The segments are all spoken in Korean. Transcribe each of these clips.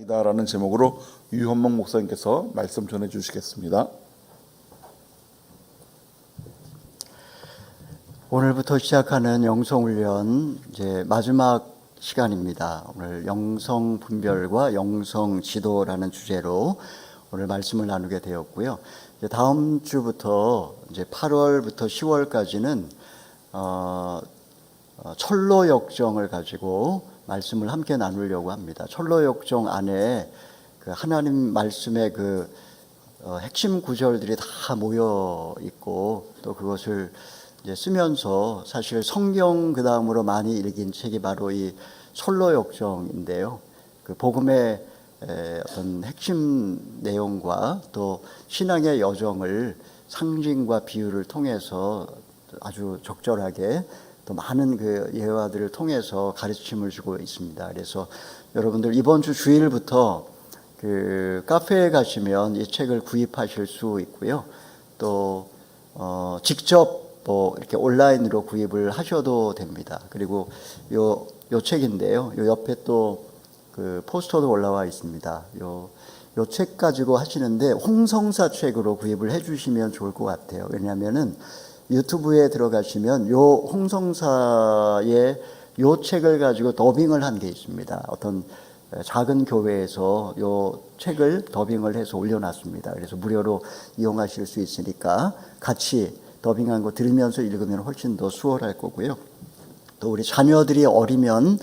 이다라는 제목으로 유현목 목사님께서 말씀 전해 주시겠습니다. 오늘부터 시작하는 영성훈련 이제 마지막 시간입니다. 오늘 영성 분별과 영성 지도라는 주제로 오늘 말씀을 나누게 되었고요. 이제 다음 주부터 이제 8월부터 10월까지는 철로 역정을 가지고 말씀을 함께 나누려고 합니다. 철로 역정 안에 그 하나님 말씀의 그 핵심 구절들이 다 모여 있고 또 그것을 이제 쓰면서 사실 성경 그 다음으로 많이 읽인 책이 바로 이 철로 역정인데요. 그 복음의 어떤 핵심 내용과 또 신앙의 여정을 상징과 비유를 통해서 아주 적절하게 또 많은 그 예화들을 통해서 가르침을 주고 있습니다. 그래서 여러분들 이번 주 주일부터 그 카페에 가시면 이 책을 구입하실 수 있고요. 또 직접 뭐 이렇게 온라인으로 구입을 하셔도 됩니다. 그리고 요 책인데요. 요 옆에 또 그 포스터도 올라와 있습니다. 요 책 가지고 하시는데 홍성사 책으로 구입을 해주시면 좋을 것 같아요. 왜냐하면은 유튜브에 들어가시면 요 홍성사의 요 책을 가지고 더빙을 한 게 있습니다. 어떤 작은 교회에서 요 책을 더빙을 해서 올려놨습니다. 그래서 무료로 이용하실 수 있으니까 같이 더빙한 거 들으면서 읽으면 훨씬 더 수월할 거고요. 또 우리 자녀들이 어리면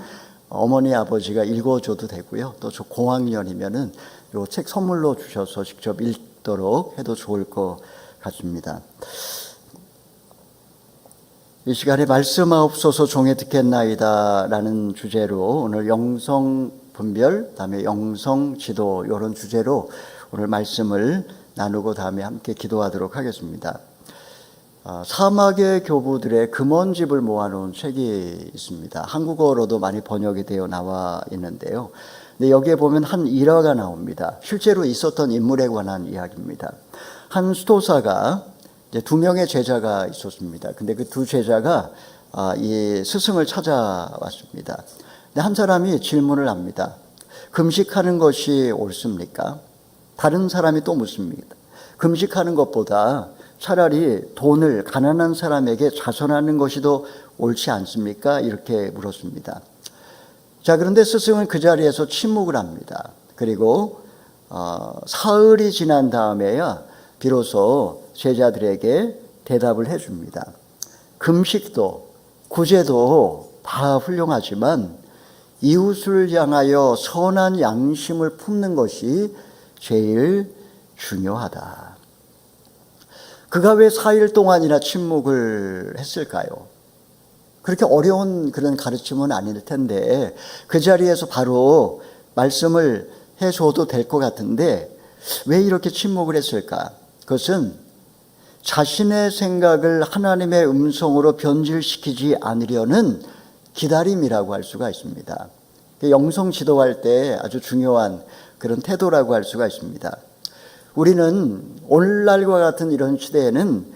어머니 아버지가 읽어줘도 되고요. 또 저 고학년이면은 요 책 선물로 주셔서 직접 읽도록 해도 좋을 것 같습니다. 이 시간에 말씀하옵소서 종에 듣겠나이다 라는 주제로 오늘 영성 분별, 다음에 영성 지도 이런 주제로 오늘 말씀을 나누고 다음에 함께 기도하도록 하겠습니다. 사막의 교부들의 금원집을 모아놓은 책이 있습니다. 한국어로도 많이 번역이 되어 나와 있는데요. 근데 여기에 보면 한 일화가 나옵니다. 실제로 있었던 인물에 관한 이야기입니다. 한 수도사가 이제 2명의 제자가 있었습니다. 근데 그 2 제자가 이 스승을 찾아왔습니다. 근데 한 사람이 질문을 합니다. 금식하는 것이 옳습니까? 다른 사람이 또 묻습니다. 금식하는 것보다 차라리 돈을 가난한 사람에게 자선하는 것이 더 옳지 않습니까? 이렇게 물었습니다. 자, 그런데 스승은 그 자리에서 침묵을 합니다. 그리고 사흘이 지난 다음에야 비로소 제자들에게 대답을 해줍니다. 금식도 구제도 다 훌륭하지만 이웃을 향하여 선한 양심을 품는 것이 제일 중요하다. 그가 왜 4일 동안이나 침묵을 했을까요? 그렇게 어려운 그런 가르침은 아닐 텐데 그 자리에서 바로 말씀을 해줘도 될 것 같은데 왜 이렇게 침묵을 했을까? 그것은 자신의 생각을 하나님의 음성으로 변질시키지 않으려는 기다림이라고 할 수가 있습니다. 영성 지도할 때 아주 중요한 그런 태도라고 할 수가 있습니다. 우리는 오늘날과 같은 이런 시대에는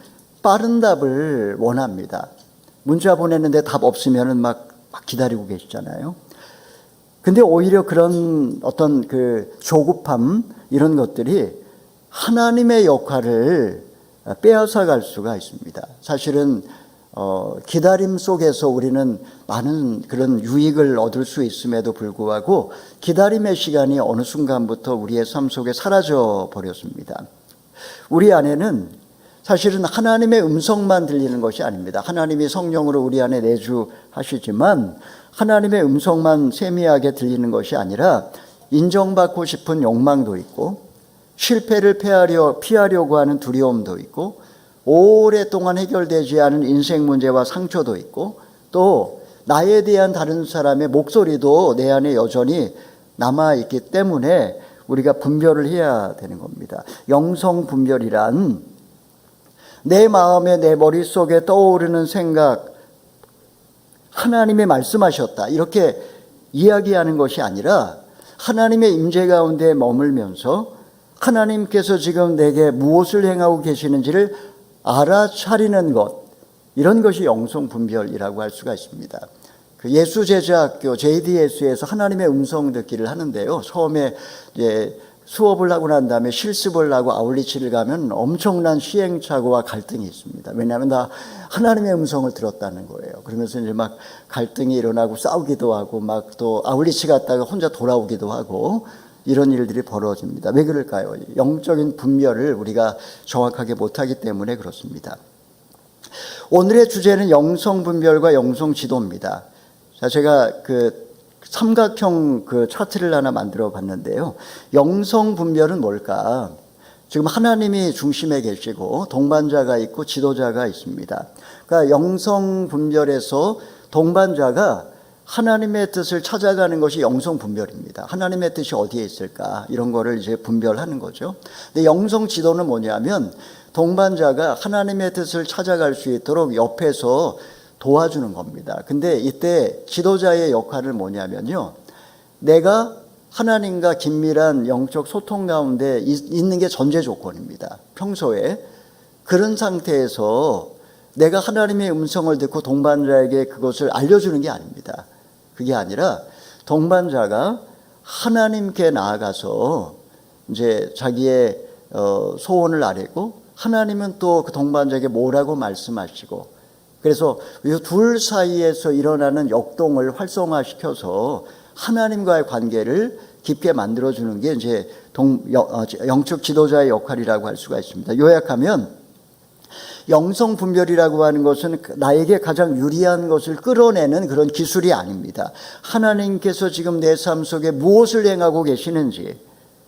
빠른 답을 원합니다. 문자 보냈는데 답 없으면 막 기다리고 계시잖아요. 근데 오히려 그런 어떤 그 조급함 이런 것들이 하나님의 역할을 빼앗아 갈 수가 있습니다. 사실은 기다림 속에서 우리는 많은 그런 유익을 얻을 수 있음에도 불구하고 기다림의 시간이 어느 순간부터 우리의 삶 속에 사라져 버렸습니다. 우리 안에는 사실은 하나님의 음성만 들리는 것이 아닙니다. 하나님이 성령으로 우리 안에 내주하시지만 하나님의 음성만 세미하게 들리는 것이 아니라 인정받고 싶은 욕망도 있고 실패를 피하려고 하는 두려움도 있고 오랫동안 해결되지 않은 인생 문제와 상처도 있고 또 나에 대한 다른 사람의 목소리도 내 안에 여전히 남아있기 때문에 우리가 분별을 해야 되는 겁니다. 영성 분별이란 내 마음에 내 머릿속에 떠오르는 생각 하나님이 말씀하셨다 이렇게 이야기하는 것이 아니라 하나님의 임재 가운데 머물면서 하나님께서 지금 내게 무엇을 행하고 계시는지를 알아차리는 것 이런 것이 영성 분별이라고 할 수가 있습니다. 그 예수제자학교 JDS에서 하나님의 음성 듣기를 하는데요. 처음에 이제 수업을 하고 난 다음에 실습을 하고 아울리치를 가면 엄청난 시행착오와 갈등이 있습니다. 왜냐하면 다 하나님의 음성을 들었다는 거예요. 그러면서 이제 막 갈등이 일어나고 싸우기도 하고 막 또 아울리치 갔다가 혼자 돌아오기도 하고 이런 일들이 벌어집니다. 왜 그럴까요? 영적인 분별을 우리가 정확하게 못하기 때문에 그렇습니다. 오늘의 주제는 영성분별과 영성지도입니다. 자, 제가 그 삼각형 그 차트를 하나 만들어 봤는데요. 영성분별은 뭘까? 지금 하나님이 중심에 계시고 동반자가 있고 지도자가 있습니다. 그러니까 영성분별에서 동반자가 하나님의 뜻을 찾아가는 것이 영성분별입니다. 하나님의 뜻이 어디에 있을까? 이런 거를 이제 분별하는 거죠. 근데 영성지도는 뭐냐면 동반자가 하나님의 뜻을 찾아갈 수 있도록 옆에서 도와주는 겁니다. 근데 이때 지도자의 역할은 뭐냐면요. 내가 하나님과 긴밀한 영적 소통 가운데 있는 게 전제 조건입니다. 평소에. 그런 상태에서 내가 하나님의 음성을 듣고 동반자에게 그것을 알려주는 게 아닙니다. 그게 아니라 동반자가 하나님께 나아가서 이제 자기의 소원을 아뢰고 하나님은 또 그 동반자에게 뭐라고 말씀하시고 그래서 이 둘 사이에서 일어나는 역동을 활성화시켜서 하나님과의 관계를 깊게 만들어주는 게 이제 영적 지도자의 역할이라고 할 수가 있습니다. 요약하면 영성분별이라고 하는 것은 나에게 가장 유리한 것을 끌어내는 그런 기술이 아닙니다. 하나님께서 지금 내 삶 속에 무엇을 행하고 계시는지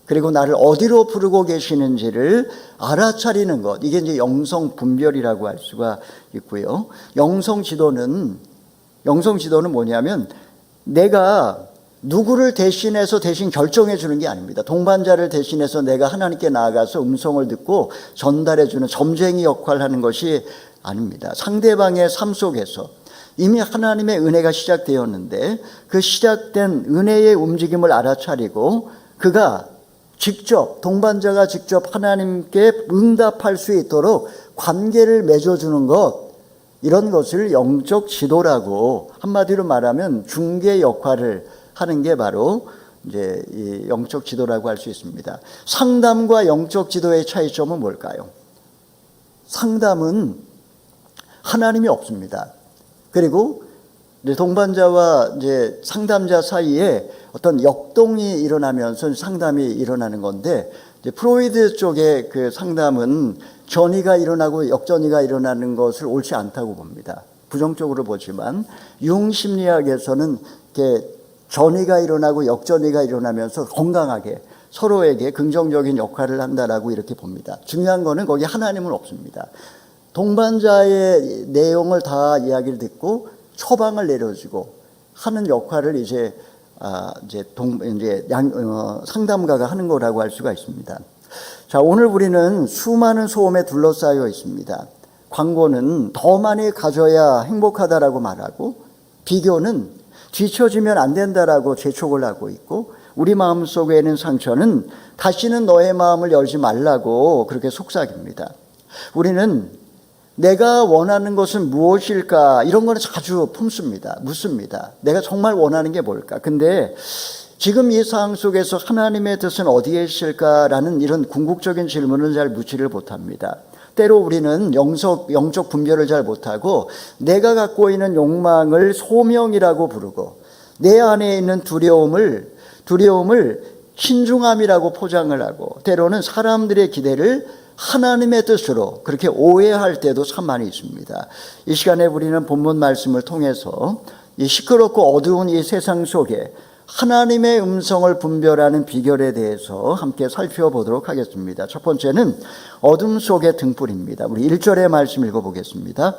그리고 나를 어디로 부르고 계시는지를 알아차리는 것. 이게 이제 영성분별이라고 할 수가 있고요. 영성지도는 뭐냐면 내가 누구를 대신해서 대신 결정해 주는 게 아닙니다. 동반자를 대신해서 내가 하나님께 나아가서 음성을 듣고 전달해 주는 점쟁이 역할을 하는 것이 아닙니다. 상대방의 삶 속에서 이미 하나님의 은혜가 시작되었는데 그 시작된 은혜의 움직임을 알아차리고 그가 직접 동반자가 직접 하나님께 응답할 수 있도록 관계를 맺어주는 것 이런 것을 영적 지도라고 한마디로 말하면 중개 역할을 하는 게 바로 이제 이 영적 지도라고 할 수 있습니다. 상담과 영적 지도의 차이점은 뭘까요? 상담은 하나님이 없습니다. 그리고 이제 동반자와 이제 상담자 사이에 어떤 역동이 일어나면서 상담이 일어나는 건데 이제 프로이드 쪽의 그 상담은 전이가 일어나고 역전이가 일어나는 것을 옳지 않다고 봅니다. 부정적으로 보지만 융 심리학에서는 이렇게 전이가 일어나고 역전이가 일어나면서 건강하게 서로에게 긍정적인 역할을 한다라고 이렇게 봅니다. 중요한 거는 거기 하나님은 없습니다. 동반자의 내용을 다 이야기를 듣고 처방을 내려주고 하는 역할을 이제 상담가가 하는 거라고 할 수가 있습니다. 자, 오늘 우리는 수많은 소음에 둘러싸여 있습니다. 광고는 더 많이 가져야 행복하다라고 말하고 비교는 뒤처지면 안 된다라고 재촉을 하고 있고 우리 마음 속에 있는 상처는 다시는 너의 마음을 열지 말라고 그렇게 속삭입니다. 우리는 내가 원하는 것은 무엇일까 이런 거는 자주 품습니다. 묻습니다. 내가 정말 원하는 게 뭘까? 근데 지금 이 상황 속에서 하나님의 뜻은 어디에 있을까라는 이런 궁극적인 질문을 잘 묻지를 못합니다. 때로 우리는 영적 분별을 잘 못하고 내가 갖고 있는 욕망을 소명이라고 부르고 내 안에 있는 두려움을 신중함이라고 포장을 하고 때로는 사람들의 기대를 하나님의 뜻으로 그렇게 오해할 때도 참 많이 있습니다. 이 시간에 우리는 본문 말씀을 통해서 이 시끄럽고 어두운 이 세상 속에 하나님의 음성을 분별하는 비결에 대해서 함께 살펴보도록 하겠습니다. 첫 번째는 어둠 속의 등불입니다. 우리 1절의 말씀 읽어보겠습니다.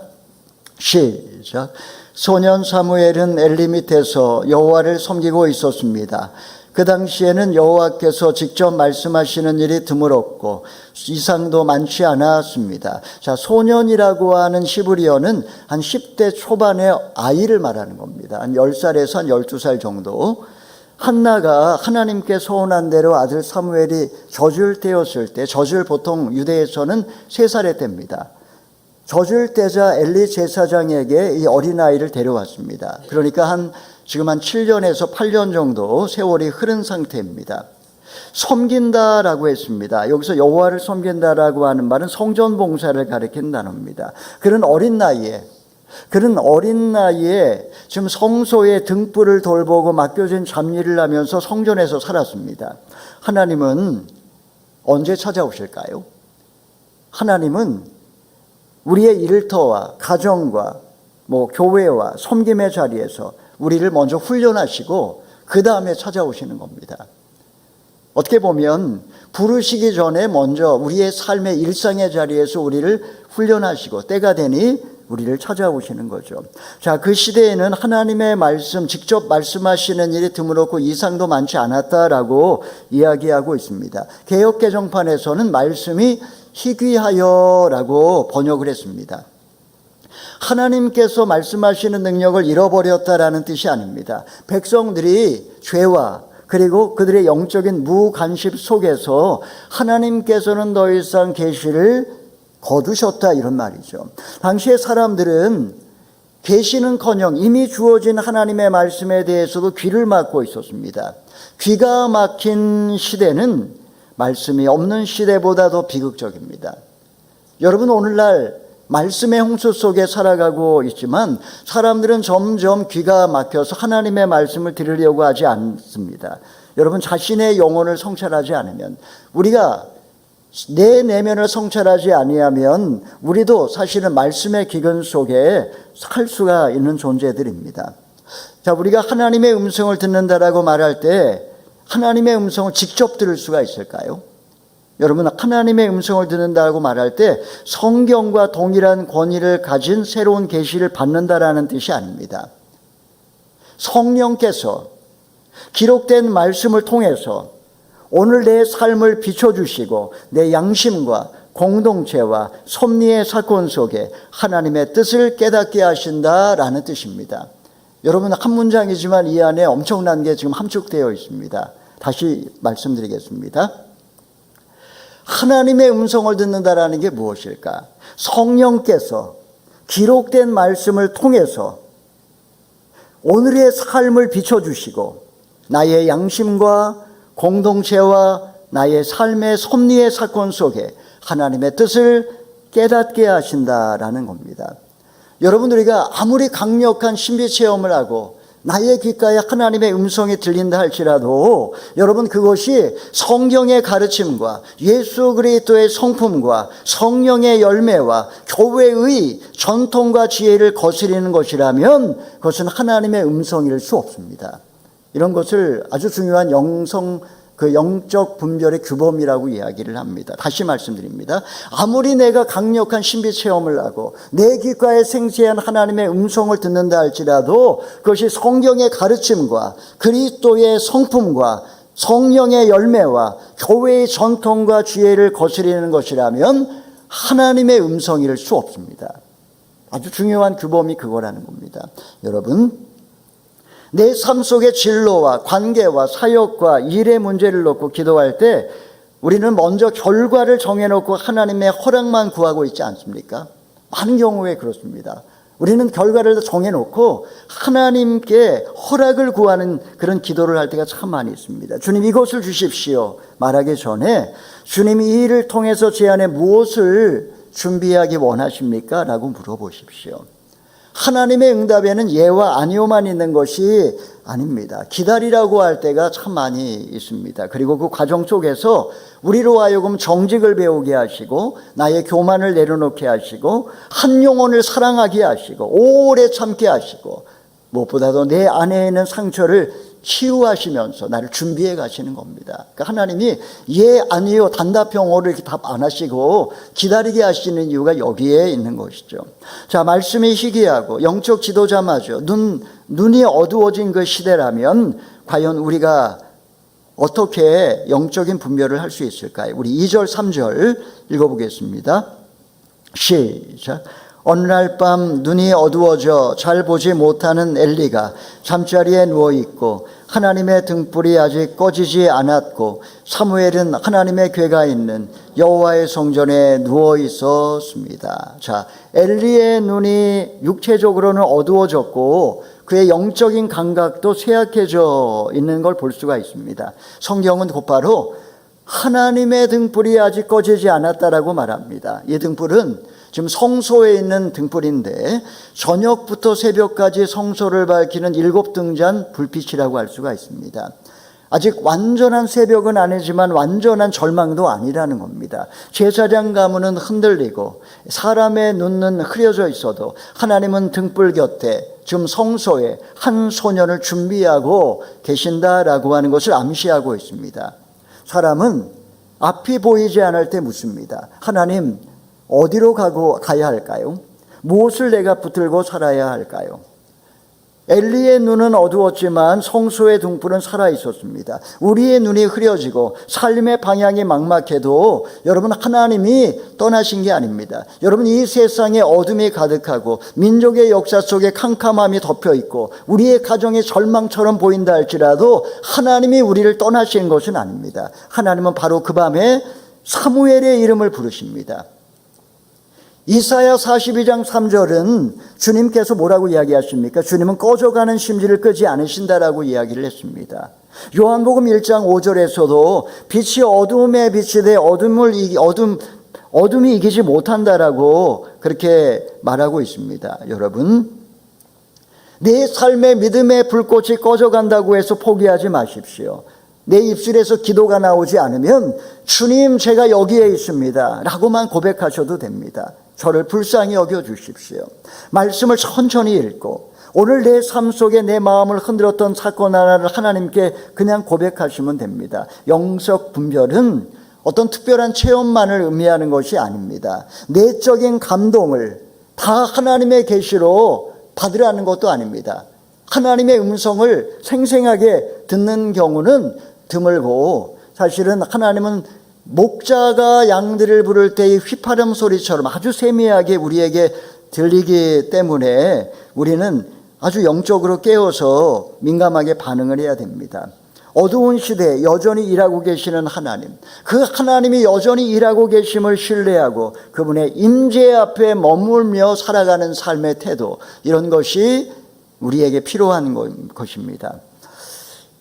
시작. 소년 사무엘은 엘리 밑에서 여호와를 섬기고 있었습니다. 그 당시에는 여호와께서 직접 말씀하시는 일이 드물었고 이상도 많지 않았습니다. 자, 소년이라고 하는 히브리어는 한 10대 초반의 아이를 말하는 겁니다. 한 10살에서 한 12살 정도. 한나가 하나님께 소원한 대로 아들 사무엘이 젖을 때였을 때, 젖을 보통 유대에서는 3살의 때입니다. 젖을 떼자 엘리 제사장에게 이 어린아이를 데려왔습니다. 그러니까 지금 한 7년에서 8년 정도 세월이 흐른 상태입니다. 섬긴다라고 했습니다. 여기서 여호와를 섬긴다라고 하는 말은 성전 봉사를 가리키는 단어입니다. 그런 어린 나이에 지금 성소의 등불을 돌보고 맡겨진 잡일을 하면서 성전에서 살았습니다. 하나님은 언제 찾아오실까요? 하나님은 우리의 일터와 가정과 교회와 섬김의 자리에서 우리를 먼저 훈련하시고 그 다음에 찾아오시는 겁니다. 어떻게 보면 부르시기 전에 먼저 우리의 삶의 일상의 자리에서 우리를 훈련하시고 때가 되니 우리를 찾아오시는 거죠. 자, 그 시대에는 하나님의 말씀, 직접 말씀하시는 일이 드물었고 이상도 많지 않았다라고 이야기하고 있습니다. 개역개정판에서는 말씀이 희귀하여라고 번역을 했습니다. 하나님께서 말씀하시는 능력을 잃어버렸다라는 뜻이 아닙니다. 백성들이 죄와 그리고 그들의 영적인 무관심 속에서 하나님께서는 더 이상 계시를 거두셨다 이런 말이죠. 당시의 사람들은 계시는커녕 이미 주어진 하나님의 말씀에 대해서도 귀를 막고 있었습니다. 귀가 막힌 시대는 말씀이 없는 시대보다 더 비극적입니다. 여러분, 오늘날 말씀의 홍수 속에 살아가고 있지만 사람들은 점점 귀가 막혀서 하나님의 말씀을 들으려고 하지 않습니다. 여러분, 자신의 영혼을 성찰하지 않으면, 우리가 내 내면을 성찰하지 아니하면 우리도 사실은 말씀의 기근 속에 살 수가 있는 존재들입니다. 자, 우리가 하나님의 음성을 듣는다라고 말할 때 하나님의 음성을 직접 들을 수가 있을까요? 여러분, 하나님의 음성을 듣는다고 말할 때 성경과 동일한 권위를 가진 새로운 계시를 받는다라는 뜻이 아닙니다. 성령께서 기록된 말씀을 통해서 오늘 내 삶을 비춰주시고 내 양심과 공동체와 섭리의 사건 속에 하나님의 뜻을 깨닫게 하신다라는 뜻입니다. 여러분, 한 문장이지만 이 안에 엄청난 게 지금 함축되어 있습니다. 다시 말씀드리겠습니다. 하나님의 음성을 듣는다라는 게 무엇일까? 성령께서 기록된 말씀을 통해서 오늘의 삶을 비춰주시고 나의 양심과 공동체와 나의 삶의 섭리의 사건 속에 하나님의 뜻을 깨닫게 하신다라는 겁니다. 여러분, 우리가 아무리 강력한 신비 체험을 하고 나의 귓가에 하나님의 음성이 들린다 할지라도 여러분, 그것이 성경의 가르침과 예수 그리스도의 성품과 성령의 열매와 교회의 전통과 지혜를 거스리는 것이라면 그것은 하나님의 음성일 수 없습니다. 이런 것을 아주 중요한 영적 분별의 규범이라고 이야기를 합니다. 다시 말씀드립니다. 아무리 내가 강력한 신비 체험을 하고 내 귓가에 생생한 하나님의 음성을 듣는다 할지라도 그것이 성경의 가르침과 그리스도의 성품과 성령의 열매와 교회의 전통과 지혜를 거스리는 것이라면 하나님의 음성일 수 없습니다. 아주 중요한 규범이 그거라는 겁니다. 여러분, 내 삶 속의 진로와 관계와 사역과 일의 문제를 놓고 기도할 때 우리는 먼저 결과를 정해놓고 하나님의 허락만 구하고 있지 않습니까? 많은 경우에 그렇습니다. 우리는 결과를 정해놓고 하나님께 허락을 구하는 그런 기도를 할 때가 참 많이 있습니다. 주님, 이것을 주십시오 말하기 전에 주님이 이 일을 통해서 제 안에 무엇을 준비하기 원하십니까? 라고 물어보십시오. 하나님의 응답에는 예와 아니오만 있는 것이 아닙니다. 기다리라고 할 때가 참 많이 있습니다. 그리고 그 과정 속에서 우리로 하여금 정직을 배우게 하시고 나의 교만을 내려놓게 하시고 한 영혼을 사랑하게 하시고 오래 참게 하시고 무엇보다도 내 안에 있는 상처를 치유하시면서 나를 준비해 가시는 겁니다. 그러니까 하나님이 예, 아니요, 단답형어를 이렇게 답 안 하시고 기다리게 하시는 이유가 여기에 있는 것이죠. 자, 말씀이 희귀하고 영적 지도자마저 눈이 어두워진 그 시대라면 과연 우리가 어떻게 영적인 분별을 할 수 있을까요? 우리 2절, 3절 읽어보겠습니다. 시작. 어느 날 밤 눈이 어두워져 잘 보지 못하는 엘리가 잠자리에 누워 있고 하나님의 등불이 아직 꺼지지 않았고 사무엘은 하나님의 궤가 있는 여호와의 성전에 누워 있었습니다. 자, 엘리의 눈이 육체적으로는 어두워졌고 그의 영적인 감각도 쇠약해져 있는 걸 볼 수가 있습니다. 성경은 곧바로 하나님의 등불이 아직 꺼지지 않았다라고 말합니다. 이 등불은 지금 성소에 있는 등불인데 저녁부터 새벽까지 성소를 밝히는 7등잔 불빛이라고 할 수가 있습니다. 아직 완전한 새벽은 아니지만 완전한 절망도 아니라는 겁니다. 제사장 가문은 흔들리고 사람의 눈은 흐려져 있어도 하나님은 등불 곁에 지금 성소에 한 소년을 준비하고 계신다라고 하는 것을 암시하고 있습니다. 사람은 앞이 보이지 않을 때 묻습니다. 하나님, 어디로 가야 할까요? 무엇을 내가 붙들고 살아야 할까요? 엘리의 눈은 어두웠지만 성소의 등불은 살아 있었습니다. 우리의 눈이 흐려지고 삶의 방향이 막막해도 여러분, 하나님이 떠나신 게 아닙니다. 여러분, 이 세상에 어둠이 가득하고 민족의 역사 속에 캄캄함이 덮여 있고 우리의 가정이 절망처럼 보인다 할지라도 하나님이 우리를 떠나신 것은 아닙니다. 하나님은 바로 그 밤에 사무엘의 이름을 부르십니다. 이사야 42장 3절은 주님께서 뭐라고 이야기하십니까? 주님은 꺼져가는 심지를 끄지 않으신다라고 이야기를 했습니다. 요한복음 1장 5절에서도 빛이 어둠에 비치되 어둠이 이기지 못한다라고 그렇게 말하고 있습니다. 여러분, 내 삶의 믿음의 불꽃이 꺼져간다고 해서 포기하지 마십시오. 내 입술에서 기도가 나오지 않으면 주님, 제가 여기에 있습니다 라고만 고백하셔도 됩니다. 저를 불쌍히 여겨주십시오. 말씀을 천천히 읽고 오늘 내 삶 속에 내 마음을 흔들었던 사건 하나를 하나님께 그냥 고백하시면 됩니다. 영적 분별은 어떤 특별한 체험만을 의미하는 것이 아닙니다. 내적인 감동을 다 하나님의 계시로 받으라는 것도 아닙니다. 하나님의 음성을 생생하게 듣는 경우는 드물고, 사실은 하나님은 목자가 양들을 부를 때의 휘파람 소리처럼 아주 세미하게 우리에게 들리기 때문에 우리는 아주 영적으로 깨어서 민감하게 반응을 해야 됩니다. 어두운 시대에 여전히 일하고 계시는 하나님, 그 하나님이 여전히 일하고 계심을 신뢰하고 그분의 임재 앞에 머물며 살아가는 삶의 태도, 이런 것이 우리에게 필요한 것입니다.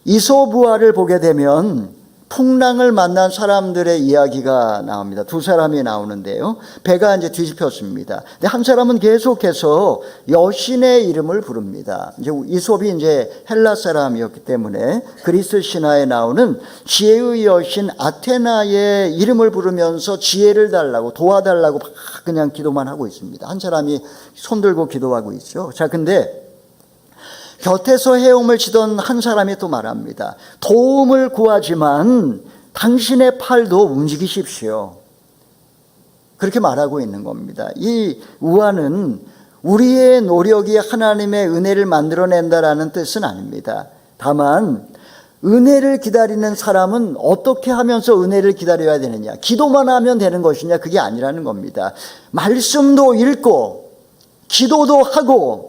이소부화를 보게 되면 풍랑을 만난 사람들의 이야기가 나옵니다. 두 사람이 나오는데요. 배가 이제 뒤집혔습니다. 근데 한 사람은 계속해서 여신의 이름을 부릅니다. 이제 이솝이 이제 헬라 사람이었기 때문에 그리스 신화에 나오는 지혜의 여신 아테나의 이름을 부르면서 지혜를 달라고, 도와달라고 막 그냥 기도만 하고 있습니다. 한 사람이 손들고 기도하고 있죠. 자, 근데 곁에서 헤엄을 치던 한 사람이 또 말합니다. 도움을 구하지만 당신의 팔도 움직이십시오. 그렇게 말하고 있는 겁니다. 이 우화는 우리의 노력이 하나님의 은혜를 만들어낸다라는 뜻은 아닙니다. 다만 은혜를 기다리는 사람은 어떻게 하면서 은혜를 기다려야 되느냐, 기도만 하면 되는 것이냐, 그게 아니라는 겁니다. 말씀도 읽고 기도도 하고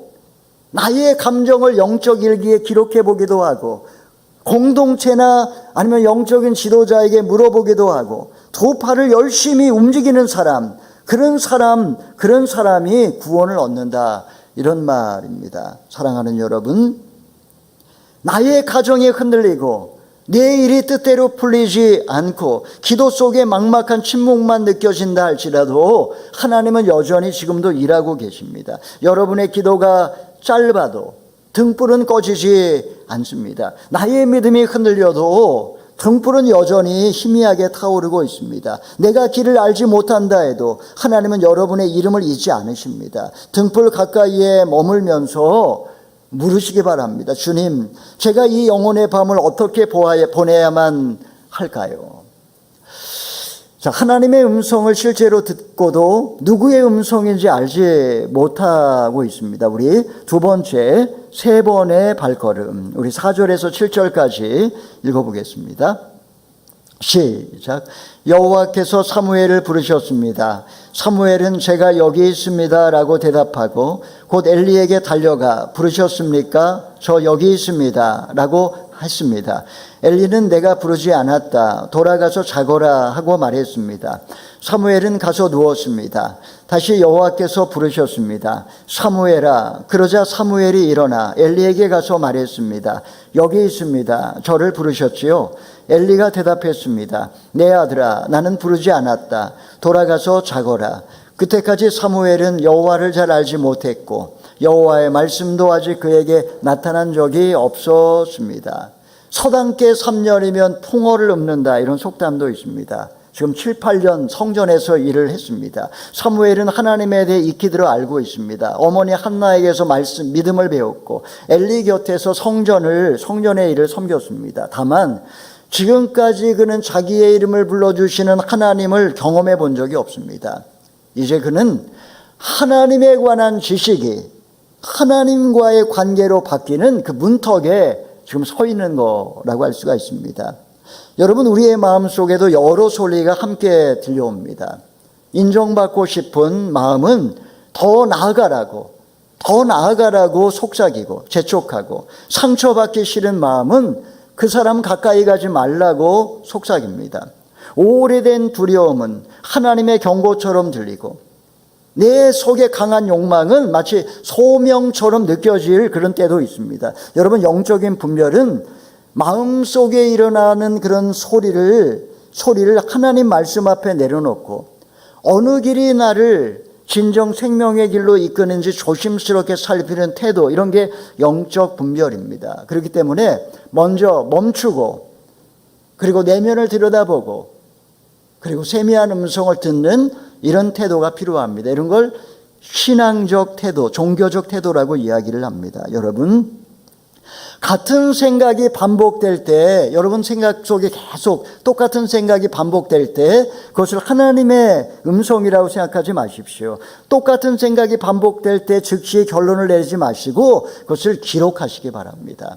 나의 감정을 영적 일기에 기록해 보기도 하고 공동체나 아니면 영적인 지도자에게 물어보기도 하고 두 팔을 열심히 움직이는 사람, 그런 사람이 구원을 얻는다, 이런 말입니다. 사랑하는 여러분, 나의 가정이 흔들리고 내 일이 뜻대로 풀리지 않고 기도 속에 막막한 침묵만 느껴진다 할지라도 하나님은 여전히 지금도 일하고 계십니다. 여러분의 기도가 짧아도 등불은 꺼지지 않습니다. 나의 믿음이 흔들려도 등불은 여전히 희미하게 타오르고 있습니다. 내가 길을 알지 못한다 해도 하나님은 여러분의 이름을 잊지 않으십니다. 등불 가까이에 머물면서 물으시기 바랍니다. 주님, 제가 이 영혼의 밤을 어떻게 보내야만 할까요? 자, 하나님의 음성을 실제로 듣고도 누구의 음성인지 알지 못하고 있습니다. 우리 두 번째, 세 번의 발걸음, 우리 4절에서 7절까지 읽어보겠습니다. 시작. 여호와께서 사무엘을 부르셨습니다. 사무엘은 제가 여기 있습니다 라고 대답하고 곧 엘리에게 달려가 부르셨습니까? 저 여기 있습니다 라고 했습니다. 엘리는 내가 부르지 않았다. 돌아가서 자거라 하고 말했습니다. 사무엘은 가서 누웠습니다. 다시 여호와께서 부르셨습니다. 사무엘아. 그러자 사무엘이 일어나 엘리에게 가서 말했습니다. 여기 있습니다. 저를 부르셨지요? 엘리가 대답했습니다. 내 아들아, 나는 부르지 않았다. 돌아가서 자거라. 그때까지 사무엘은 여호와를 잘 알지 못했고 여호와의 말씀도 아직 그에게 나타난 적이 없었습니다. 서당께 3년이면 풍어를 읊는다, 이런 속담도 있습니다. 지금 7, 8년 성전에서 일을 했습니다. 사무엘은 하나님에 대해 익히 들어 알고 있습니다. 어머니 한나에게서 믿음을 배웠고 엘리 곁에서 성전의 일을 섬겼습니다. 다만 지금까지 그는 자기의 이름을 불러주시는 하나님을 경험해 본 적이 없습니다. 이제 그는 하나님에 관한 지식이 하나님과의 관계로 바뀌는 그 문턱에 지금 서 있는 거라고 할 수가 있습니다. 여러분, 우리의 마음속에도 여러 소리가 함께 들려옵니다. 인정받고 싶은 마음은 더 나아가라고 속삭이고 재촉하고, 상처받기 싫은 마음은 그 사람 가까이 가지 말라고 속삭입니다. 오래된 두려움은 하나님의 경고처럼 들리고 내 속에 강한 욕망은 마치 소명처럼 느껴질 그런 때도 있습니다. 여러분, 영적인 분별은 마음속에 일어나는 그런 소리를 하나님 말씀 앞에 내려놓고 어느 길이 나를 진정 생명의 길로 이끄는지 조심스럽게 살피는 태도, 이런 게 영적 분별입니다. 그렇기 때문에 먼저 멈추고 그리고 내면을 들여다보고 그리고 세미한 음성을 듣는 이런 태도가 필요합니다. 이런 걸 신앙적 태도, 종교적 태도라고 이야기를 합니다. 여러분, 같은 생각이 반복될 때, 여러분 생각 속에 계속 똑같은 생각이 반복될 때 그것을 하나님의 음성이라고 생각하지 마십시오. 똑같은 생각이 반복될 때 즉시 결론을 내지 마시고 그것을 기록하시기 바랍니다.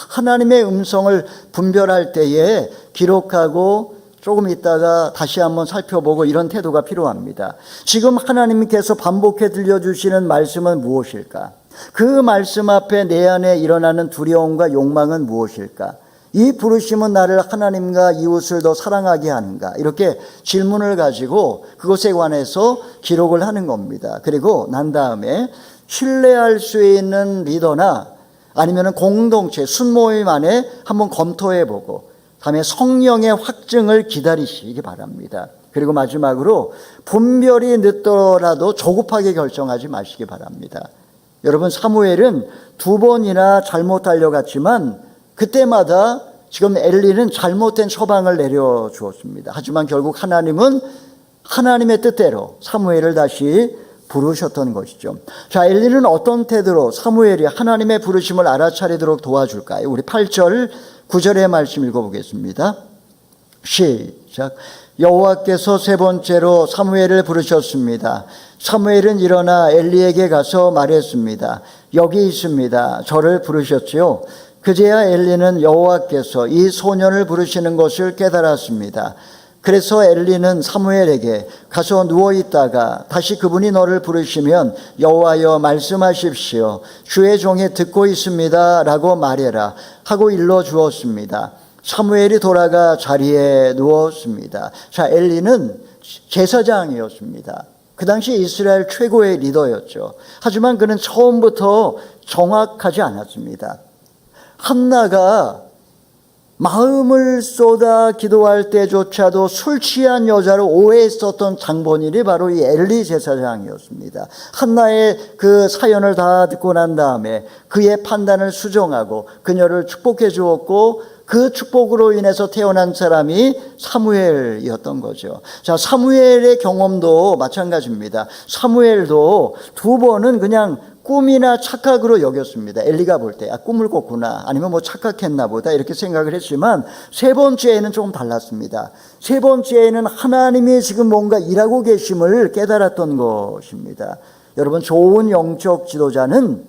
하나님의 음성을 분별할 때에 기록하고 조금 있다가 다시 한번 살펴보고, 이런 태도가 필요합니다. 지금 하나님께서 반복해 들려주시는 말씀은 무엇일까? 그 말씀 앞에 내 안에 일어나는 두려움과 욕망은 무엇일까? 이 부르심은 나를 하나님과 이웃을 더 사랑하게 하는가? 이렇게 질문을 가지고 그것에 관해서 기록을 하는 겁니다. 그리고 난 다음에 신뢰할 수 있는 리더나 아니면 공동체, 순모임 안에 한번 검토해보고 다음에 성령의 확증을 기다리시기 바랍니다. 그리고 마지막으로 분별이 늦더라도 조급하게 결정하지 마시기 바랍니다. 여러분, 사무엘은 2번이나 잘못 달려갔지만 그때마다 지금 엘리는 잘못된 처방을 내려주었습니다. 하지만 결국 하나님은 하나님의 뜻대로 사무엘을 다시 부르셨던 것이죠. 자, 엘리는 어떤 태도로 사무엘이 하나님의 부르심을 알아차리도록 도와줄까요? 우리 8절 9절의 말씀 읽어보겠습니다. 시작. 여호와께서 3번째로 사무엘을 부르셨습니다. 사무엘은 일어나 엘리에게 가서 말했습니다. 여기 있습니다. 저를 부르셨지요? 그제야 엘리는 여호와께서 이 소년을 부르시는 것을 깨달았습니다. 그래서 엘리는 사무엘에게 가서 누워있다가 다시 그분이 너를 부르시면 여호와여 말씀하십시오. 주의 종이 듣고 있습니다 라고 말해라 하고 일러주었습니다. 사무엘이 돌아가 자리에 누웠습니다. 자, 엘리는 제사장이었습니다. 그 당시 이스라엘 최고의 리더였죠. 하지만 그는 처음부터 정확하지 않았습니다. 한나가 마음을 쏟아 기도할 때조차도 술 취한 여자를 오해했었던 장본인이 바로 이 엘리 제사장이었습니다. 한나의 그 사연을 다 듣고 난 다음에 그의 판단을 수정하고 그녀를 축복해 주었고, 그 축복으로 인해서 태어난 사람이 사무엘이었던 거죠. 자, 사무엘의 경험도 마찬가지입니다. 사무엘도 2번은 그냥 꿈이나 착각으로 여겼습니다. 엘리가 볼 때 꿈을 꿨구나, 아니면 뭐 착각했나 보다, 이렇게 생각을 했지만 3번째에는 조금 달랐습니다. 3번째에는 하나님이 지금 뭔가 일하고 계심을 깨달았던 것입니다. 여러분, 좋은 영적 지도자는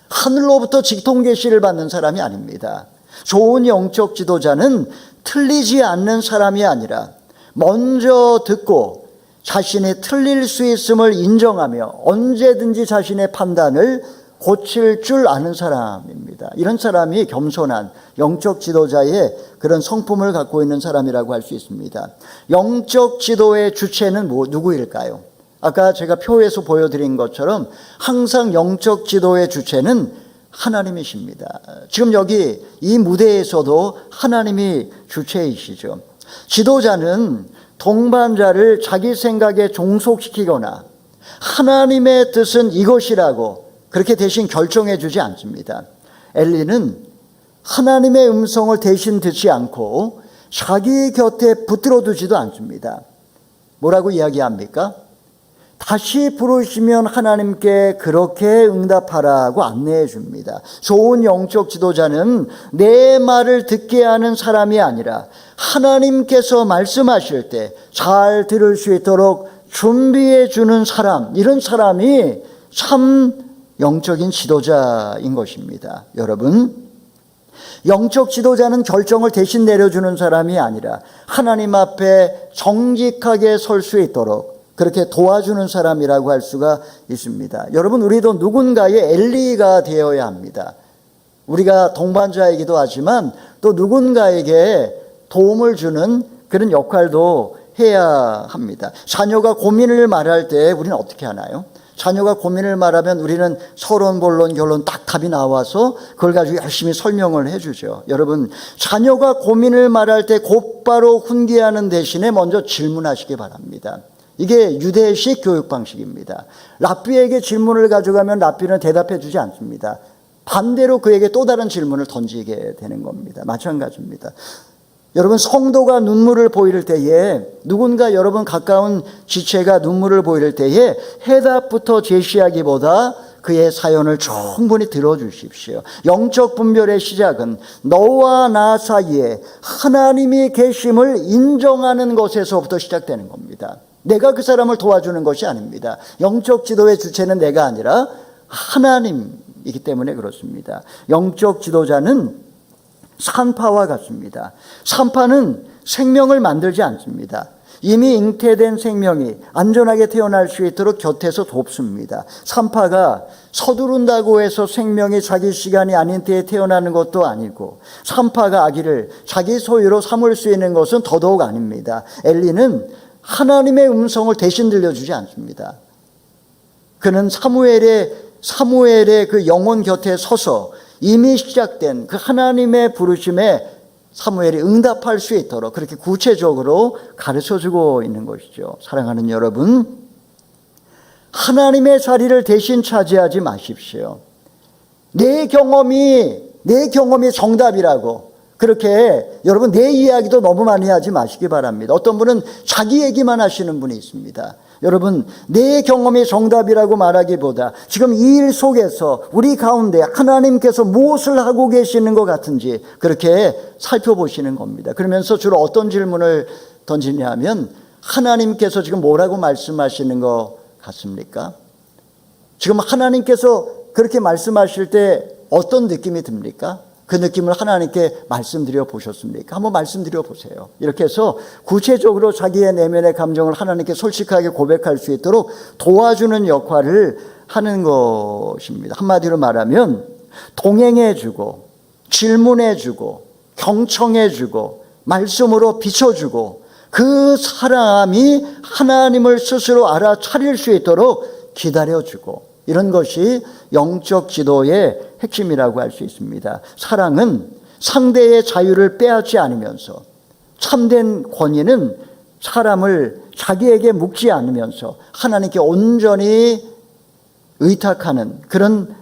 하늘로부터 직통 계시를 받는 사람이 아닙니다. 좋은 영적 지도자는 틀리지 않는 사람이 아니라 먼저 듣고 자신이 틀릴 수 있음을 인정하며 언제든지 자신의 판단을 고칠 줄 아는 사람입니다. 이런 사람이 겸손한 영적 지도자의 그런 성품을 갖고 있는 사람이라고 할 수 있습니다. 영적 지도의 주체는 누구일까요? 아까 제가 표에서 보여드린 것처럼 항상 영적 지도의 주체는 하나님이십니다. 지금 여기 이 무대에서도 하나님이 주체이시죠. 지도자는 동반자를 자기 생각에 종속시키거나 하나님의 뜻은 이것이라고 그렇게 대신 결정해 주지 않습니다. 엘리는 하나님의 음성을 대신 듣지 않고 자기 곁에 붙들어 두지도 않습니다. 뭐라고 이야기합니까? 다시 부르시면 하나님께 그렇게 응답하라고 안내해 줍니다. 좋은 영적 지도자는 내 말을 듣게 하는 사람이 아니라 하나님께서 말씀하실 때 잘 들을 수 있도록 준비해 주는 사람, 이런 사람이 참 영적인 지도자인 것입니다. 여러분, 영적 지도자는 결정을 대신 내려주는 사람이 아니라 하나님 앞에 정직하게 설 수 있도록 그렇게 도와주는 사람이라고 할 수가 있습니다. 여러분, 우리도 누군가의 엘리가 되어야 합니다. 우리가 동반자이기도 하지만 또 누군가에게 도움을 주는 그런 역할도 해야 합니다. 자녀가 고민을 말할 때 우리는 어떻게 하나요? 자녀가 고민을 말하면 우리는 서론, 본론, 결론 딱 답이 나와서 그걸 가지고 열심히 설명을 해주죠. 여러분, 자녀가 고민을 말할 때 곧바로 훈계하는 대신에 먼저 질문하시기 바랍니다. 이게 유대식 교육 방식입니다. 랍비에게 질문을 가져가면 랍비는 대답해 주지 않습니다. 반대로 그에게 또 다른 질문을 던지게 되는 겁니다. 마찬가지입니다. 여러분, 성도가 눈물을 보일 때에, 누군가 여러분 가까운 지체가 눈물을 보일 때에 해답부터 제시하기보다 그의 사연을 충분히 들어주십시오. 영적 분별의 시작은 너와 나 사이에 하나님이 계심을 인정하는 것에서부터 시작되는 겁니다. 내가 그 사람을 도와주는 것이 아닙니다. 영적 지도의 주체는 내가 아니라 하나님이기 때문에 그렇습니다. 영적 지도자는 산파와 같습니다. 산파는 생명을 만들지 않습니다. 이미 잉태된 생명이 안전하게 태어날 수 있도록 곁에서 돕습니다. 산파가 서두른다고 해서 생명이 자기 시간이 아닌 때에 태어나는 것도 아니고, 산파가 아기를 자기 소유로 삼을 수 있는 것은 더더욱 아닙니다. 엘리는 하나님의 음성을 대신 들려주지 않습니다. 그는 사무엘의 그 영혼 곁에 서서 이미 시작된 그 하나님의 부르심에 사무엘이 응답할 수 있도록 그렇게 구체적으로 가르쳐주고 있는 것이죠. 사랑하는 여러분, 하나님의 자리를 대신 차지하지 마십시오. 내 경험이 정답이라고 그렇게 여러분 내 이야기도 너무 많이 하지 마시기 바랍니다. 어떤 분은 자기 얘기만 하시는 분이 있습니다. 여러분, 내 경험이 정답이라고 말하기보다 지금 이 일 속에서 우리 가운데 하나님께서 무엇을 하고 계시는 것 같은지 그렇게 살펴보시는 겁니다. 그러면서 주로 어떤 질문을 던지냐 하면, 하나님께서 지금 뭐라고 말씀하시는 것 같습니까? 지금 하나님께서 그렇게 말씀하실 때 어떤 느낌이 듭니까? 그 느낌을 하나님께 말씀드려 보셨습니까? 한번 말씀드려 보세요. 이렇게 해서 구체적으로 자기의 내면의 감정을 하나님께 솔직하게 고백할 수 있도록 도와주는 역할을 하는 것입니다. 한마디로 말하면 동행해주고 질문해주고 경청해주고 말씀으로 비춰주고 그 사람이 하나님을 스스로 알아차릴 수 있도록 기다려주고, 이런 것이 영적 지도의 핵심이라고 할 수 있습니다. 사랑은 상대의 자유를 빼앗지 않으면서, 참된 권위는 사람을 자기에게 묶지 않으면서 하나님께 온전히 의탁하는 그런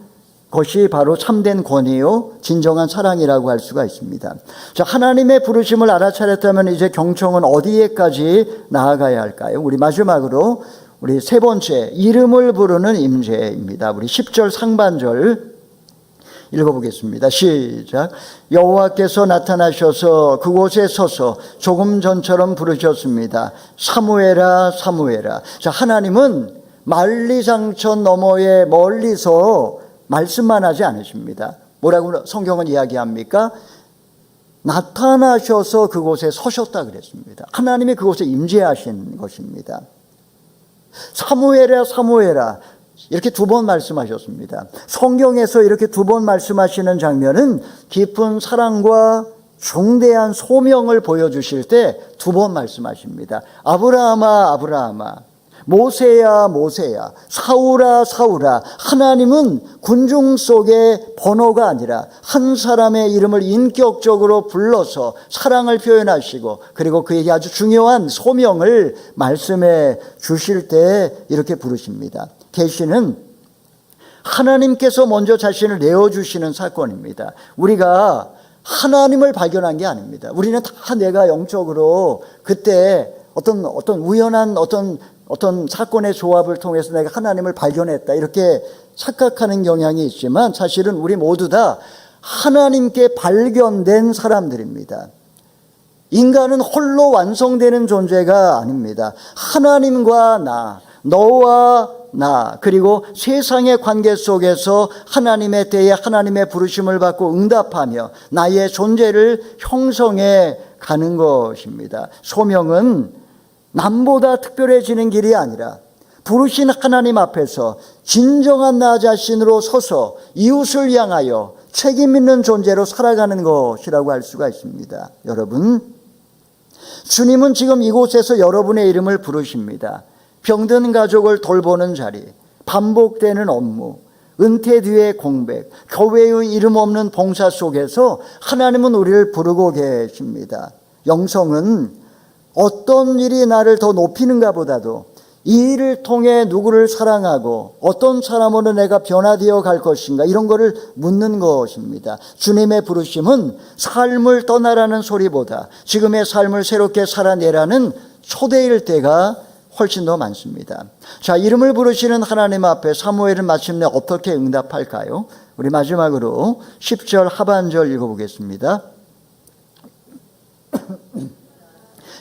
것이 바로 참된 권위요 진정한 사랑이라고 할 수가 있습니다. 자, 하나님의 부르심을 알아차렸다면 이제 경청은 어디에까지 나아가야 할까요? 우리 마지막으로 우리 세 번째, 이름을 부르는 임재입니다. 우리 10절 상반절 읽어보겠습니다. 시작. 여호와께서 나타나셔서 그곳에 서서 조금 전처럼 부르셨습니다. 사무엘아, 사무엘아. 자, 하나님은 만리장천 너머에 멀리서 말씀만 하지 않으십니다. 뭐라고 성경은 이야기합니까? 나타나셔서 그곳에 서셨다 그랬습니다. 하나님이 그곳에 임재하신 것입니다. 사무엘아 사무엘아 이렇게 2번 말씀하셨습니다. 성경에서 이렇게 2번 말씀하시는 장면은 깊은 사랑과 중대한 소명을 보여주실 때 2번 말씀하십니다. 아브라함아 아브라함아, 모세야 모세야, 사울아 사울아. 하나님은 군중 속의 번호가 아니라 한 사람의 이름을 인격적으로 불러서 사랑을 표현하시고, 그리고 그에게 아주 중요한 소명을 말씀해 주실 때 이렇게 부르십니다. 계시는 하나님께서 먼저 자신을 내어주시는 사건입니다. 우리가 하나님을 발견한 게 아닙니다. 우리는 다 내가 영적으로 그때 어떤 우연한 어떤 사건의 조합을 통해서 내가 하나님을 발견했다 이렇게 착각하는 경향이 있지만, 사실은 우리 모두 다 하나님께 발견된 사람들입니다. 인간은 홀로 완성되는 존재가 아닙니다. 하나님과 나, 너와 나, 그리고 세상의 관계 속에서 하나님의 때에 하나님의 부르심을 받고 응답하며 나의 존재를 형성해 가는 것입니다. 소명은 남보다 특별해지는 길이 아니라 부르신 하나님 앞에서 진정한 나 자신으로 서서 이웃을 향하여 책임 있는 존재로 살아가는 것이라고 할 수가 있습니다. 여러분, 주님은 지금 이곳에서 여러분의 이름을 부르십니다. 병든 가족을 돌보는 자리, 반복되는 업무, 은퇴 뒤의 공백, 교회의 이름 없는 봉사 속에서 하나님은 우리를 부르고 계십니다. 영성은 어떤 일이 나를 더 높이는가 보다도 이 일을 통해 누구를 사랑하고 어떤 사람으로 내가 변화되어 갈 것인가, 이런 거를 묻는 것입니다. 주님의 부르심은 삶을 떠나라는 소리보다 지금의 삶을 새롭게 살아내라는 초대일 때가 훨씬 더 많습니다. 자, 이름을 부르시는 하나님 앞에 사무엘은 마침내 어떻게 응답할까요? 우리 마지막으로 10절 하반절 읽어보겠습니다.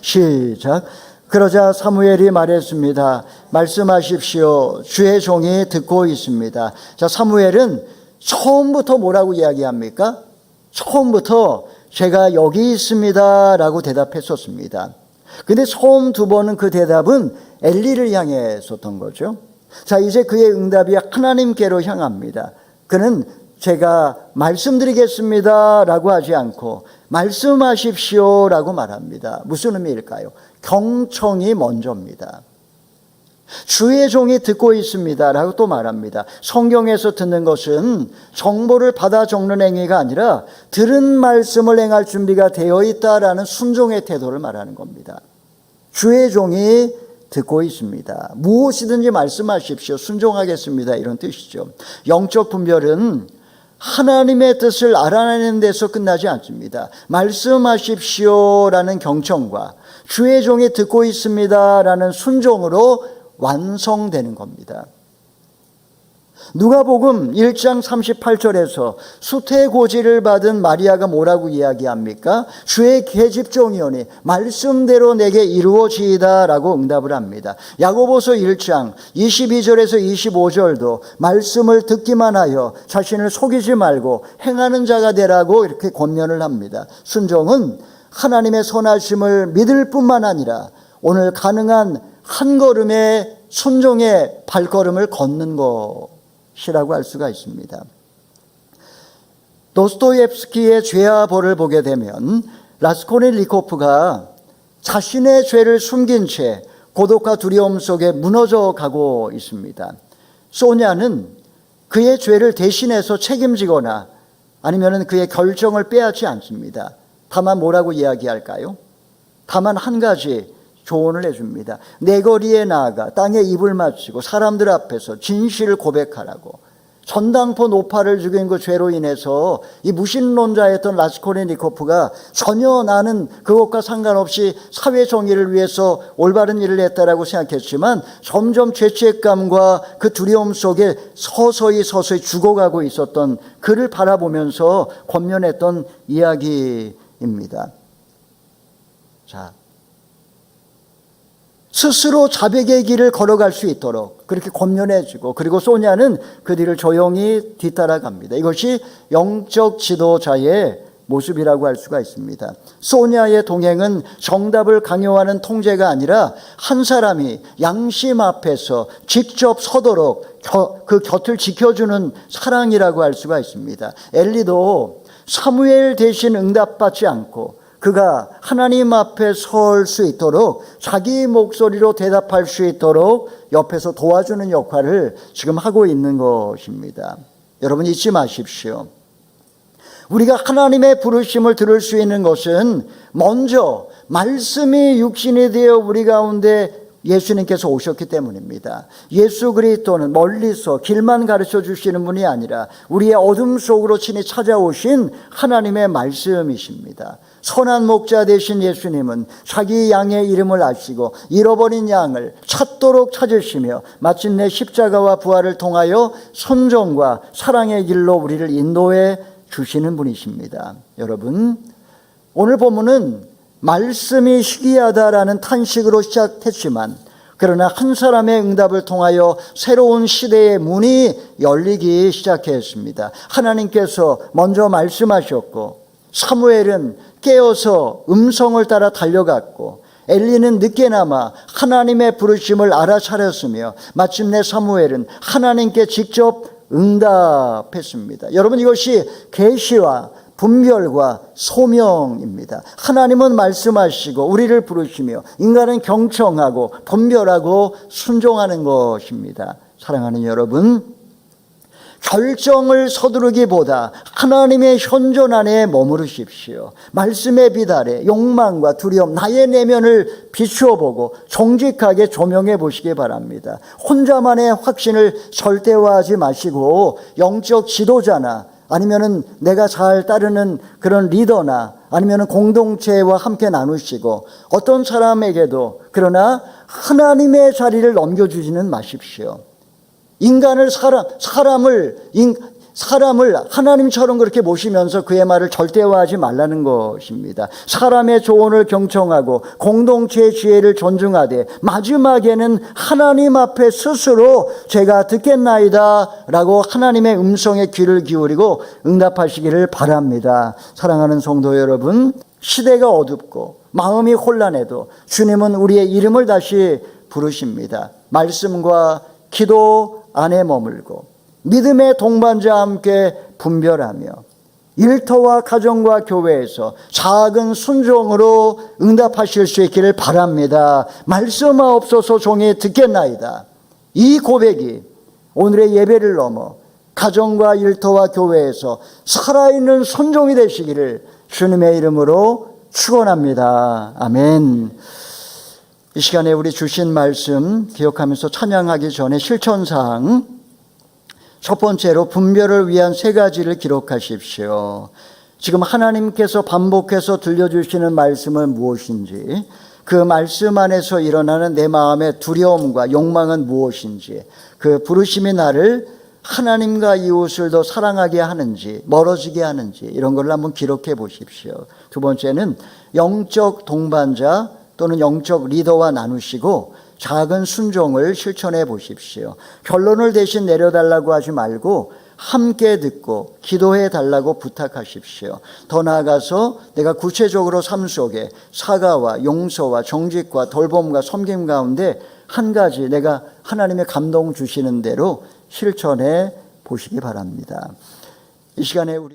시작. 그러자 사무엘이 말했습니다. 말씀하십시오. 주의 종이 듣고 있습니다. 자, 사무엘은 처음부터 뭐라고 이야기합니까? 처음부터 제가 여기 있습니다 라고 대답했었습니다. 근데 처음 2번은 그 대답은 엘리를 향했었던 거죠. 자, 이제 그의 응답이 하나님께로 향합니다. 그는 제가 말씀드리겠습니다 라고 하지 않고 말씀하십시오 라고 말합니다. 무슨 의미일까요? 경청이 먼저입니다. 주의 종이 듣고 있습니다 라고 또 말합니다. 성경에서 듣는 것은 정보를 받아 적는 행위가 아니라 들은 말씀을 행할 준비가 되어 있다라는 순종의 태도를 말하는 겁니다. 주의 종이 듣고 있습니다. 무엇이든지 말씀하십시오. 순종하겠습니다. 이런 뜻이죠. 영적 분별은 하나님의 뜻을 알아내는 데서 끝나지 않습니다. 말씀하십시오라는 경청과 주의 종이 듣고 있습니다라는 순종으로 완성되는 겁니다. 누가복음 1장 38절에서 수태고지를 받은 마리아가 뭐라고 이야기합니까? 주의 계집종이오니 말씀대로 내게 이루어지이다 라고 응답을 합니다. 야고보서 1장 22절에서 25절도 말씀을 듣기만 하여 자신을 속이지 말고 행하는 자가 되라고 이렇게 권면을 합니다. 순종은 하나님의 선하심을 믿을 뿐만 아니라 오늘 가능한 한 걸음의 순종의 발걸음을 걷는 것이라고 할 수가 있습니다. 도스토옙스키의 죄와 벌을 보게 되면 라스콜니코프가 자신의 죄를 숨긴 채 고독과 두려움 속에 무너져 가고 있습니다. 소냐는 그의 죄를 대신해서 책임지거나 아니면 그의 결정을 빼앗지 않습니다. 다만 뭐라고 이야기할까요? 다만 한 가지 조언을 해줍니다. 내 거리에 나아가 땅에 입을 맞추고 사람들 앞에서 진실을 고백하라고. 전당포 노파를 죽인 그 죄로 인해서 이 무신론자였던 라스콜니코프가 전혀 나는 그것과 상관없이 사회 정의를 위해서 올바른 일을 했다라고 생각했지만 점점 죄책감과 그 두려움 속에 서서히 죽어가고 있었던 그를 바라보면서 권면했던 이야기입니다. 자, 스스로 자백의 길을 걸어갈 수 있도록 그렇게 권면해주고, 그리고 소냐는 그 뒤를 조용히 뒤따라갑니다. 이것이 영적 지도자의 모습이라고 할 수가 있습니다. 소냐의 동행은 정답을 강요하는 통제가 아니라 한 사람이 양심 앞에서 직접 서도록 그 곁을 지켜주는 사랑이라고 할 수가 있습니다. 엘리도 사무엘 대신 응답받지 않고 그가 하나님 앞에 설 수 있도록 자기 목소리로 대답할 수 있도록 옆에서 도와주는 역할을 지금 하고 있는 것입니다. 여러분 잊지 마십시오. 우리가 하나님의 부르심을 들을 수 있는 것은 먼저 말씀이 육신이 되어 우리 가운데 예수님께서 오셨기 때문입니다. 예수 그리스도는 멀리서 길만 가르쳐 주시는 분이 아니라 우리의 어둠 속으로 친히 찾아오신 하나님의 말씀이십니다. 선한 목자 되신 예수님은 자기 양의 이름을 아시고 잃어버린 양을 찾도록 찾으시며 마침내 십자가와 부활을 통하여 선정과 사랑의 길로 우리를 인도해 주시는 분이십니다. 여러분, 오늘 본문은 말씀이 희귀하다라는 탄식으로 시작했지만 그러나 한 사람의 응답을 통하여 새로운 시대의 문이 열리기 시작했습니다. 하나님께서 먼저 말씀하셨고 사무엘은 깨어서 음성을 따라 달려갔고 엘리는 늦게나마 하나님의 부르심을 알아차렸으며 마침내 사무엘은 하나님께 직접 응답했습니다. 여러분, 이것이 계시와 분별과 소명입니다. 하나님은 말씀하시고 우리를 부르시며 인간은 경청하고 분별하고 순종하는 것입니다. 사랑하는 여러분, 결정을 서두르기보다 하나님의 현존 안에 머무르십시오. 말씀의 빛 아래 욕망과 두려움, 나의 내면을 비추어 보고 정직하게 조명해 보시기 바랍니다. 혼자만의 확신을 절대화하지 마시고 영적 지도자나 아니면은 내가 잘 따르는 그런 리더나 아니면은 공동체와 함께 나누시고 어떤 사람에게도 그러나 하나님의 자리를 넘겨주지는 마십시오. 인간을 사람을 하나님처럼 그렇게 모시면서 그의 말을 절대화하지 말라는 것입니다. 사람의 조언을 경청하고 공동체의 지혜를 존중하되 마지막에는 하나님 앞에 스스로 제가 듣겠나이다 라고 하나님의 음성에 귀를 기울이고 응답하시기를 바랍니다. 사랑하는 성도 여러분, 시대가 어둡고 마음이 혼란해도 주님은 우리의 이름을 다시 부르십니다. 말씀과 기도 안에 머물고 믿음의 동반자와 함께 분별하며 일터와 가정과 교회에서 작은 순종으로 응답하실 수 있기를 바랍니다. 말씀하옵소서 종이 듣겠나이다. 이 고백이 오늘의 예배를 넘어 가정과 일터와 교회에서 살아있는 순종이 되시기를 주님의 이름으로 축원합니다. 아멘. 이 시간에 우리 주신 말씀 기억하면서 찬양하기 전에 실천사항 첫 번째로 분별을 위한 3가지를 기록하십시오. 지금 하나님께서 반복해서 들려주시는 말씀은 무엇인지, 그 말씀 안에서 일어나는 내 마음의 두려움과 욕망은 무엇인지, 그 부르심이 나를 하나님과 이웃을 더 사랑하게 하는지 멀어지게 하는지 이런 걸 한번 기록해 보십시오. 두 번째는 영적 동반자 또는 영적 리더와 나누시고 작은 순종을 실천해 보십시오. 결론을 대신 내려달라고 하지 말고 함께 듣고 기도해 달라고 부탁하십시오. 더 나아가서 내가 구체적으로 삶 속에 사과와 용서와 정직과 돌봄과 섬김 가운데 한 가지 내가 하나님의 감동 주시는 대로 실천해 보시기 바랍니다. 이 시간에 우리